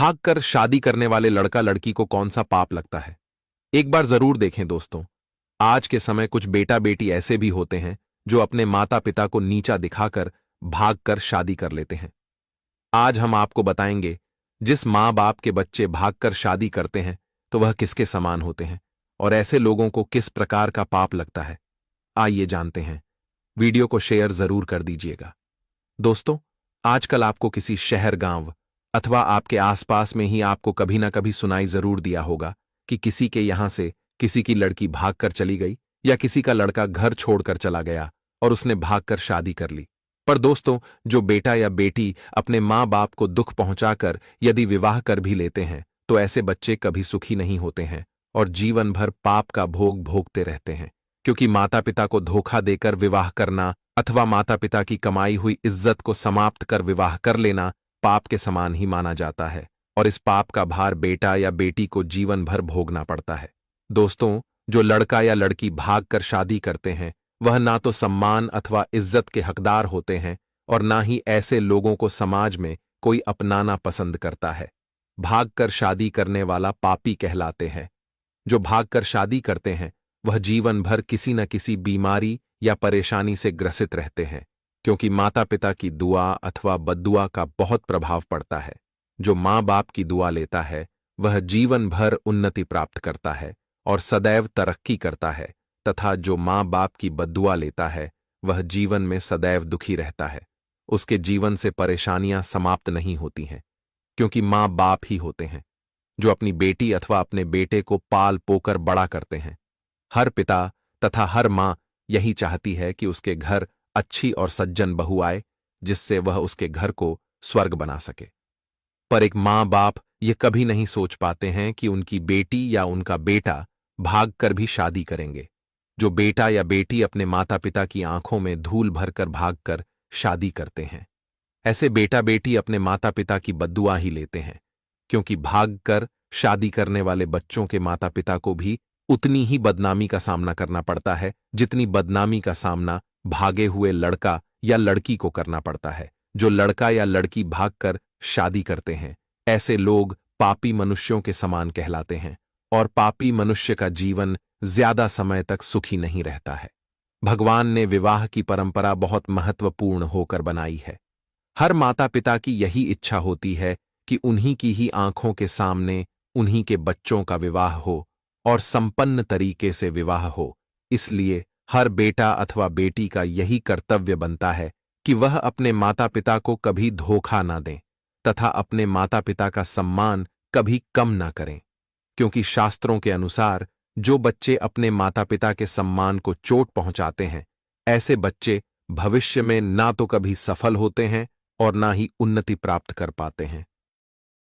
भागकर शादी करने वाले लड़का लड़की को कौन सा पाप लगता है? एक बार जरूर देखें दोस्तों। आज के समय कुछ बेटा बेटी ऐसे भी होते हैं जो अपने माता पिता को नीचा दिखाकर भागकर शादी कर लेते हैं। आज हम आपको बताएंगे, जिस माँ बाप के बच्चे भागकर शादी करते हैं तो वह किसके समान होते हैं और ऐसे लोगों को किस प्रकार का पाप लगता है। आइए जानते हैं। वीडियो को शेयर जरूर कर दीजिएगा। दोस्तों, आजकल आपको किसी शहर गांव अथवा आपके आसपास में ही आपको कभी ना कभी सुनाई जरूर दिया होगा कि किसी के यहां से किसी की लड़की भागकर चली गई या किसी का लड़का घर छोड़कर चला गया और उसने भागकर शादी कर ली। पर दोस्तों, जो बेटा या बेटी अपने माँ बाप को दुख पहुंचाकर यदि विवाह कर भी लेते हैं तो ऐसे बच्चे कभी सुखी नहीं होते हैं और जीवन भर पाप का भोग भोगते रहते हैं, क्योंकि माता पिता को धोखा देकर विवाह करना अथवा माता पिता की कमाई हुई इज्जत को समाप्त कर विवाह कर लेना पाप के समान ही माना जाता है और इस पाप का भार बेटा या बेटी को जीवन भर भोगना पड़ता है। दोस्तों, जो लड़का या लड़की भागकर शादी करते हैं वह ना तो सम्मान अथवा इज्जत के हकदार होते हैं और ना ही ऐसे लोगों को समाज में कोई अपनाना पसंद करता है। भागकर शादी करने वाला पापी कहलाते हैं। जो भागकर शादी करते हैं वह जीवन भर किसी न किसी बीमारी या परेशानी से ग्रसित रहते हैं, क्योंकि माता पिता की दुआ अथवा बद्दुआ का बहुत प्रभाव पड़ता है। जो माँ बाप की दुआ लेता है वह जीवन भर उन्नति प्राप्त करता है और सदैव तरक्की करता है, तथा जो माँ बाप की बद्दुआ लेता है वह जीवन में सदैव दुखी रहता है। उसके जीवन से परेशानियां समाप्त नहीं होती हैं, क्योंकि माँ बाप ही होते हैं जो अपनी बेटी अथवा अपने बेटे को पाल पोकर बड़ा करते हैं। हर पिता तथा हर माँ यही चाहती है कि उसके घर अच्छी और सज्जन बहू आए, जिससे वह उसके घर को स्वर्ग बना सके। पर एक माँ बाप ये कभी नहीं सोच पाते हैं कि उनकी बेटी या उनका बेटा भागकर भी शादी करेंगे। जो बेटा या बेटी अपने माता पिता की आंखों में धूल भरकर भागकर शादी करते हैं, ऐसे बेटा बेटी अपने माता पिता की बद्दुआ ही लेते हैं, क्योंकि भागकर शादी करने वाले बच्चों के माता पिता को भी उतनी ही बदनामी का सामना करना पड़ता है जितनी बदनामी का सामना भागे हुए लड़का या लड़की को करना पड़ता है। जो लड़का या लड़की भागकर शादी करते हैं, ऐसे लोग पापी मनुष्यों के समान कहलाते हैं और पापी मनुष्य का जीवन ज्यादा समय तक सुखी नहीं रहता है। भगवान ने विवाह की परंपरा बहुत महत्वपूर्ण होकर बनाई है। हर माता पिता की यही इच्छा होती है कि उन्हीं की ही आंखों के सामने उन्हीं के बच्चों का विवाह हो और संपन्न तरीके से विवाह हो। इसलिए हर बेटा अथवा बेटी का यही कर्तव्य बनता है कि वह अपने माता पिता को कभी धोखा ना दें तथा अपने माता पिता का सम्मान कभी कम ना करें, क्योंकि शास्त्रों के अनुसार जो बच्चे अपने माता पिता के सम्मान को चोट पहुंचाते हैं, ऐसे बच्चे भविष्य में ना तो कभी सफल होते हैं और ना ही उन्नति प्राप्त कर पाते हैं।